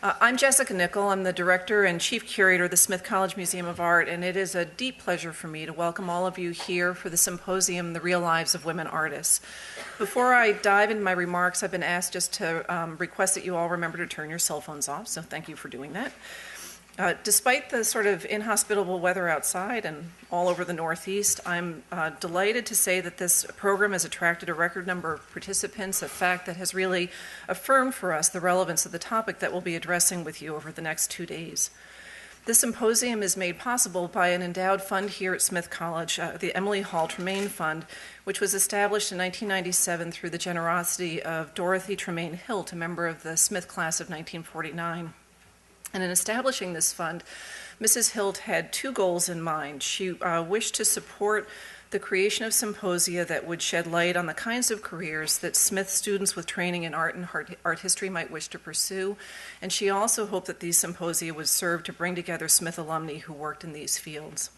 I'm Jessica Nickel. I'm the Director and Chief Curator of the Smith College Museum of Art, and it is a deep pleasure for me to welcome all of you here for the symposium, The Real Lives of Women Artists. Before I dive into my remarks, I've been asked just to request that you all remember to turn your cell phones off, so thank you for doing that. Despite the sort of inhospitable weather outside and all over the Northeast, I'm delighted to say that this program has attracted a record number of participants, a fact that has really affirmed for us the relevance of the topic that we'll be addressing with you over the next 2 days. This symposium is made possible by an endowed fund here at Smith College, the Emily Hall Tremaine Fund, which was established in 1997 through the generosity of Dorothy Tremaine Hilt, a member of the Smith class of 1949. And in establishing this fund, Mrs. Hilt had two goals in mind. She wished to support the creation of symposia that would shed light on the kinds of careers that Smith students with training in art and art history might wish to pursue. And she also hoped that these symposia would serve to bring together Smith alumni who worked in these fields.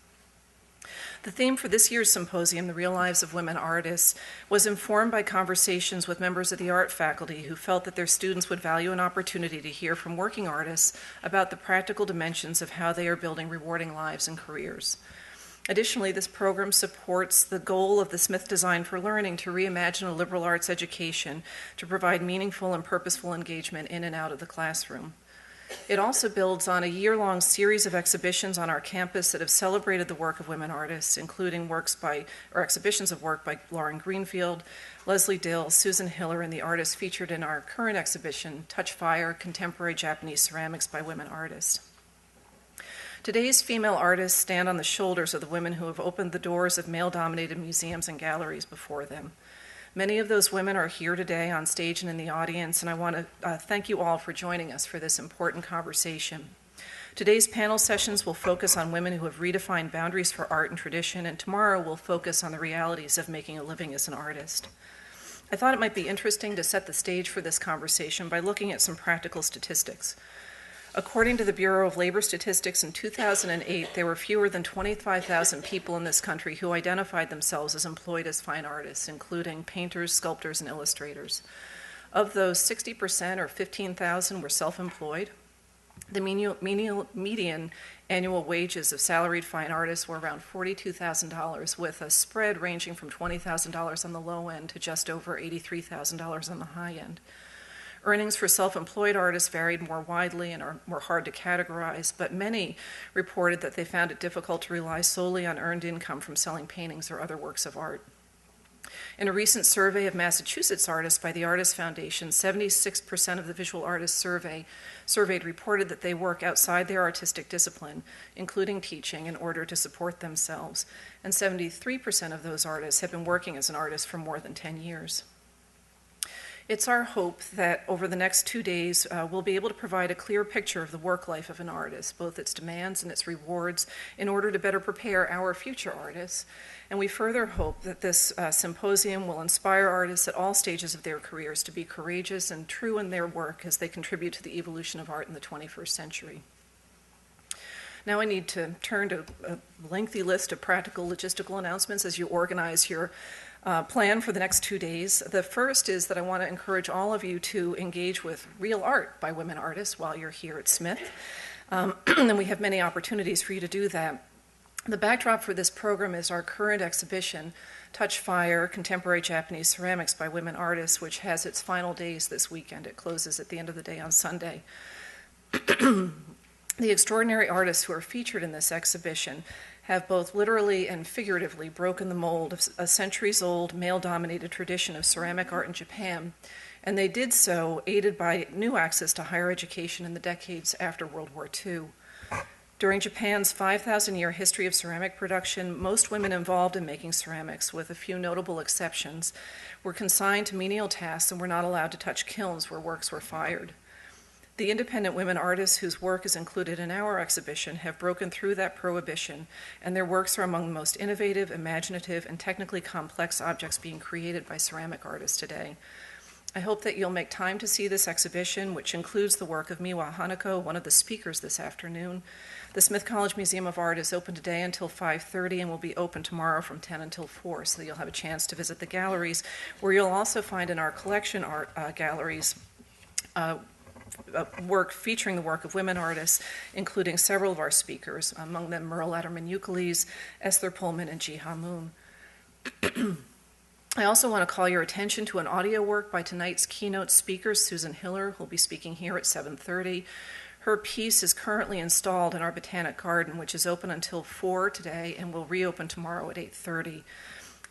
The theme for this year's symposium, The Real Lives of Women Artists, was informed by conversations with members of the art faculty who felt that their students would value an opportunity to hear from working artists about the practical dimensions of how they are building rewarding lives and careers. Additionally, this program supports the goal of the Smith Design for Learning to reimagine a liberal arts education to provide meaningful and purposeful engagement in and out of the classroom. It also builds on a year-long series of exhibitions on our campus that have celebrated the work of women artists, including exhibitions of work by Lauren Greenfield, Leslie Dill, Susan Hiller, and the artists featured in our current exhibition, Touch Fire, Contemporary Japanese Ceramics by Women Artists. Today's female artists stand on the shoulders of the women who have opened the doors of male-dominated museums and galleries before them. Many of those women are here today on stage and in the audience, and I want to thank you all for joining us for this important conversation. Today's panel sessions will focus on women who have redefined boundaries for art and tradition, and tomorrow we'll focus on the realities of making a living as an artist. I thought it might be interesting to set the stage for this conversation by looking at some practical statistics. According to the Bureau of Labor Statistics, in 2008, there were fewer than 25,000 people in this country who identified themselves as employed as fine artists, including painters, sculptors, and illustrators. Of those, 60%, or 15,000, were self-employed. The median annual wages of salaried fine artists were around $42,000, with a spread ranging from $20,000 on the low end to just over $83,000 on the high end. Earnings for self-employed artists varied more widely and are more hard to categorize, but many reported that they found it difficult to rely solely on earned income from selling paintings or other works of art. In a recent survey of Massachusetts artists by the Artist Foundation, 76% of the visual artists surveyed reported that they work outside their artistic discipline, including teaching, in order to support themselves, and 73% of those artists have been working as an artist for more than 10 years. It's our hope that over the next 2 days, we'll be able to provide a clear picture of the work life of an artist, both its demands and its rewards, in order to better prepare our future artists. And we further hope that this symposium will inspire artists at all stages of their careers to be courageous and true in their work as they contribute to the evolution of art in the 21st century. Now I need to turn to a lengthy list of practical logistical announcements as you organize your plan for the next 2 days. The first is that I want to encourage all of you to engage with real art by women artists while you're here at Smith. And we have many opportunities for you to do that. The backdrop for this program is our current exhibition, Touch Fire, Contemporary Japanese Ceramics by Women Artists, which has its final days this weekend. It closes at the end of the day on Sunday. The extraordinary artists who are featured in this exhibition have both literally and figuratively broken the mold of a centuries-old male-dominated tradition of ceramic art in Japan, and they did so aided by new access to higher education in the decades after World War II. During Japan's 5,000-year history of ceramic production, most women involved in making ceramics, with a few notable exceptions, were consigned to menial tasks and were not allowed to touch kilns where works were fired. The independent women artists whose work is included in our exhibition have broken through that prohibition, and their works are among the most innovative, imaginative, and technically complex objects being created by ceramic artists today. I hope that you'll make time to see this exhibition, which includes the work of Miwa Hanako, one of the speakers this afternoon. The Smith College Museum of Art is open today until 5:30 and will be open tomorrow from 10 until 4, so you'll have a chance to visit the galleries, where you'll also find in our collection art galleries work featuring the work of women artists, including several of our speakers, among them Merle Letterman-Euclides, Esther Pullman, and Jiha Moon. I also want to call your attention to an audio work by tonight's keynote speaker, Susan Hiller, who will be speaking here at 7:30. Her piece is currently installed in our Botanic Garden, which is open until 4 today and will reopen tomorrow at 8:30.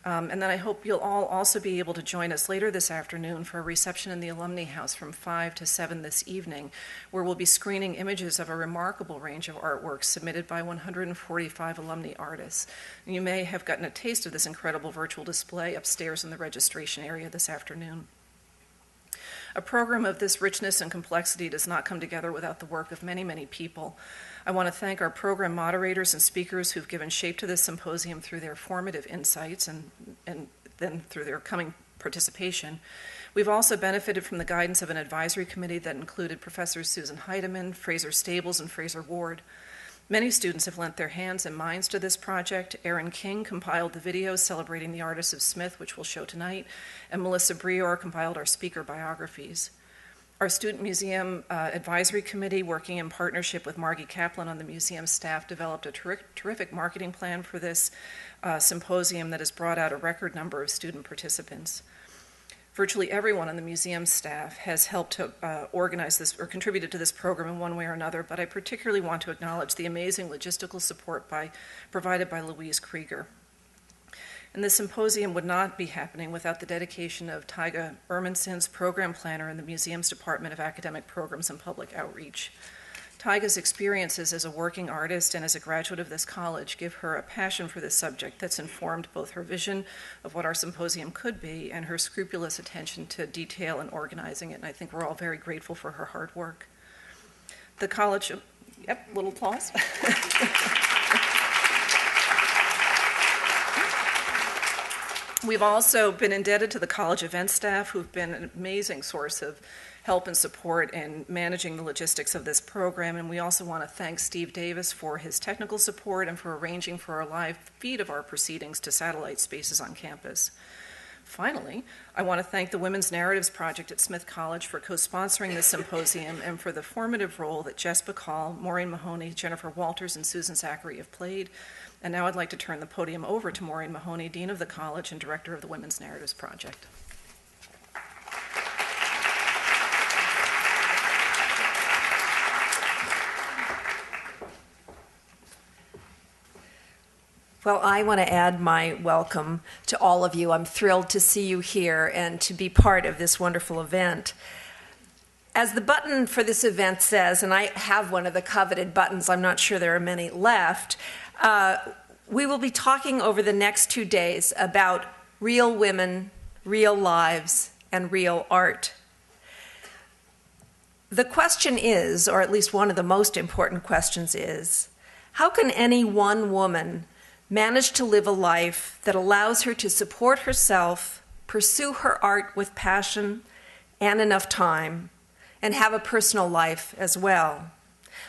And then I hope you'll all also be able to join us later this afternoon for a reception in the Alumni House from 5 to 7 this evening, where we'll be screening images of a remarkable range of artworks submitted by 145 alumni artists. And you may have gotten a taste of this incredible virtual display upstairs in the registration area this afternoon. A program of this richness and complexity does not come together without the work of many, many people. I want to thank our program moderators and speakers who've given shape to this symposium through their formative insights and then through their coming participation. We've also benefited from the guidance of an advisory committee that included Professors Susan Heidemann, Fraser Stables, and Fraser Ward. Many students have lent their hands and minds to this project. Erin King compiled the videos celebrating the artists of Smith, which we'll show tonight, and Melissa Brior compiled our speaker biographies. Our Student Museum Advisory Committee, working in partnership with Margie Kaplan on the museum staff, developed a terrific marketing plan for this symposium that has brought out a record number of student participants. Virtually everyone on the museum staff has helped to organize this or contributed to this program in one way or another, but I particularly want to acknowledge the amazing logistical support provided by Louise Krieger. And this symposium would not be happening without the dedication of Tyga Ermanson's program planner in the museum's Department of Academic Programs and Public Outreach. Tyga's experiences as a working artist and as a graduate of this college give her a passion for this subject that's informed both her vision of what our symposium could be and her scrupulous attention to detail and organizing it, and I think we're all very grateful for her hard work. The college, little applause. We've also been indebted to the college event staff, who've been an amazing source of help and support in managing the logistics of this program, and we also want to thank Steve Davis for his technical support and for arranging for a live feed of our proceedings to satellite spaces on campus. Finally, I want to thank the Women's Narratives Project at Smith College for co-sponsoring this symposium and for the formative role that Jess Bacall, Maureen Mahoney, Jennifer Walters, and Susan Zachary have played. And now I'd like to turn the podium over to Maureen Mahoney, Dean of the College and Director of the Women's Narratives Project. Well, I want to add my welcome to all of you. I'm thrilled to see you here and to be part of this wonderful event. As the button for this event says, and I have one of the coveted buttons, I'm not sure there are many left, we will be talking over the next 2 days about real women, real lives, and real art. The question is, or at least one of the most important questions is, how can any one woman manage to live a life that allows her to support herself, pursue her art with passion and enough time, and have a personal life as well?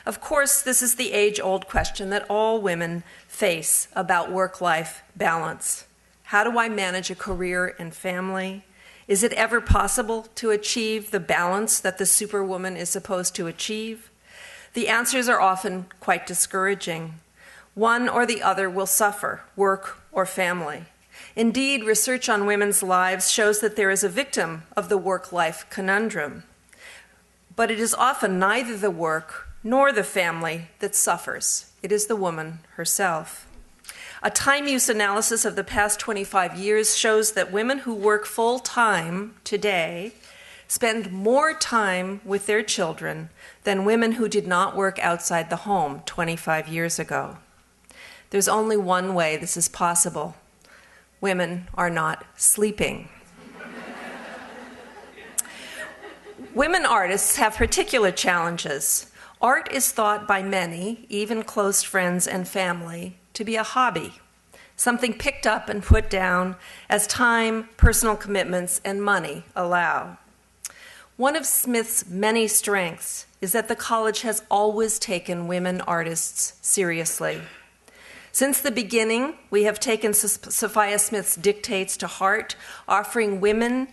Of course, this is the age-old question that all women face about work-life balance. How do I manage a career and family? Is it ever possible to achieve the balance that the superwoman is supposed to achieve? The answers are often quite discouraging. One or the other will suffer, work or family. Indeed, research on women's lives shows that there is a victim of the work-life conundrum. But it is often neither the work nor the family that suffers. It is the woman herself. A time-use analysis of the past 25 years shows that women who work full-time today spend more time with their children than women who did not work outside the home 25 years ago. There's only one way this is possible. Women are not sleeping. Women artists have particular challenges. Art is thought by many, even close friends and family, to be a hobby, something picked up and put down as time, personal commitments, and money allow. One of Smith's many strengths is that the college has always taken women artists seriously. Since the beginning, we have taken Sophia Smith's dictates to heart, offering women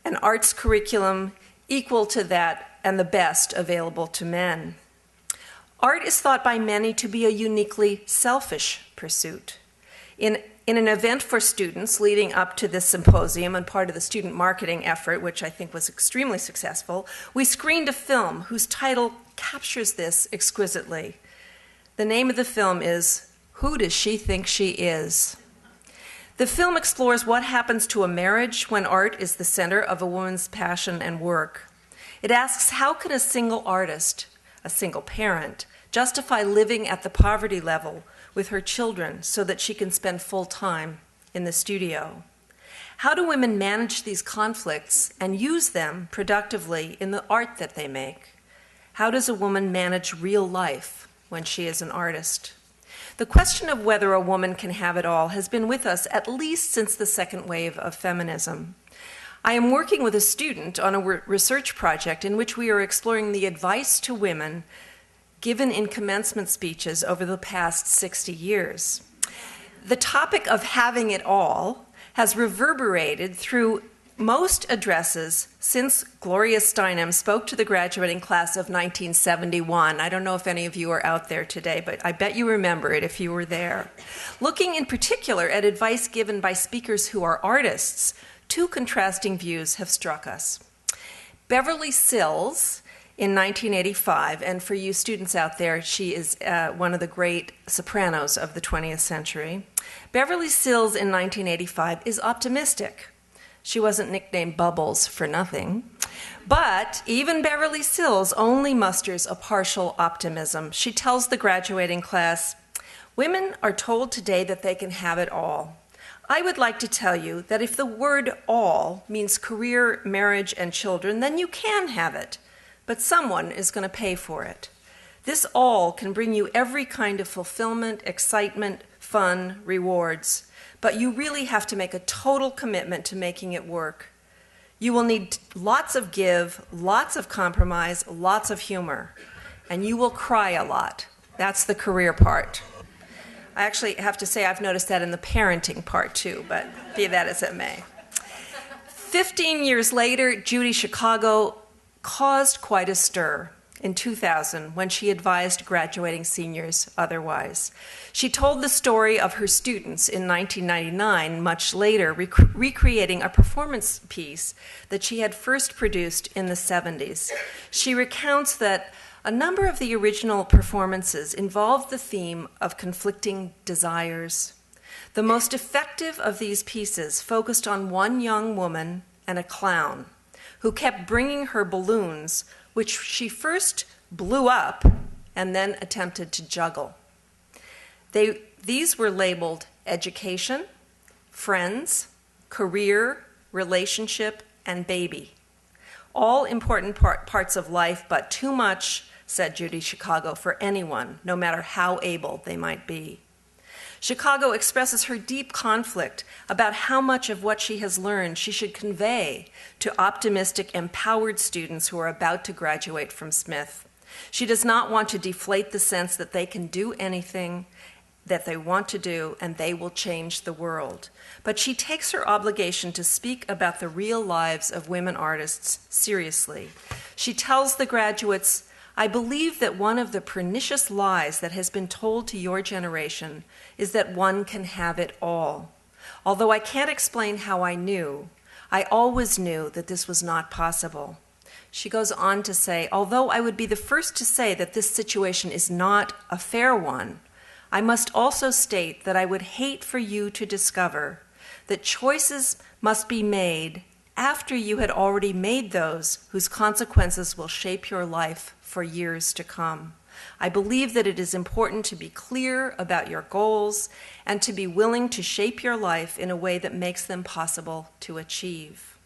an arts curriculum equal to that and the best available to men. Art is thought by many to be a uniquely selfish pursuit. In an event for students leading up to this symposium and part of the student marketing effort, which I think was extremely successful, we screened a film whose title captures this exquisitely. The name of the film is Who Does She Think She Is? The film explores what happens to a marriage when art is the center of a woman's passion and work. It asks, how can a single artist, a single parent, justify living at the poverty level with her children so that she can spend full time in the studio? How do women manage these conflicts and use them productively in the art that they make? How does a woman manage real life when she is an artist? The question of whether a woman can have it all has been with us at least since the second wave of feminism. I am working with a student on a research project in which we are exploring the advice to women given in commencement speeches over the past 60 years. The topic of having it all has reverberated through most addresses since Gloria Steinem spoke to the graduating class of 1971. I don't know if any of you are out there today, but I bet you remember it if you were there. Looking in particular at advice given by speakers who are artists, two contrasting views have struck us. Beverly Sills, in 1985, and for you students out there, she is one of the great sopranos of the 20th century. Beverly Sills in 1985 is optimistic. She wasn't nicknamed Bubbles for nothing. But even Beverly Sills only musters a partial optimism. She tells the graduating class, "Women are told today that they can have it all. I would like to tell you that if the word all means career, marriage, and children, then you can have it. But someone is going to pay for it. This all can bring you every kind of fulfillment, excitement, fun, rewards, but you really have to make a total commitment to making it work. You will need lots of give, lots of compromise, lots of humor, and you will cry a lot. That's the career part." I actually have to say I've noticed that in the parenting part too, but be that as it may. 15 years later, Judy Chicago caused quite a stir in 2000 when she advised graduating seniors otherwise. She told the story of her students in 1999, much later, recreating a performance piece that she had first produced in the 70s. She recounts that a number of the original performances involved the theme of conflicting desires. The most effective of these pieces focused on one young woman and a clown who kept bringing her balloons, which she first blew up and then attempted to juggle. These were labeled education, friends, career, relationship, and baby. All important parts of life, but too much, said Judy Chicago, for anyone, no matter how able they might be. Chicago expresses her deep conflict about how much of what she has learned she should convey to optimistic, empowered students who are about to graduate from Smith. She does not want to deflate the sense that they can do anything that they want to do and they will change the world. But she takes her obligation to speak about the real lives of women artists seriously. She tells the graduates, "I believe that one of the pernicious lies that has been told to your generation is that one can have it all. Although I can't explain how I knew, I always knew that this was not possible." She goes on to say, "Although I would be the first to say that this situation is not a fair one, I must also state that I would hate for you to discover that choices must be made after you had already made those whose consequences will shape your life for years to come. I believe that it is important to be clear about your goals and to be willing to shape your life in a way that makes them possible to achieve."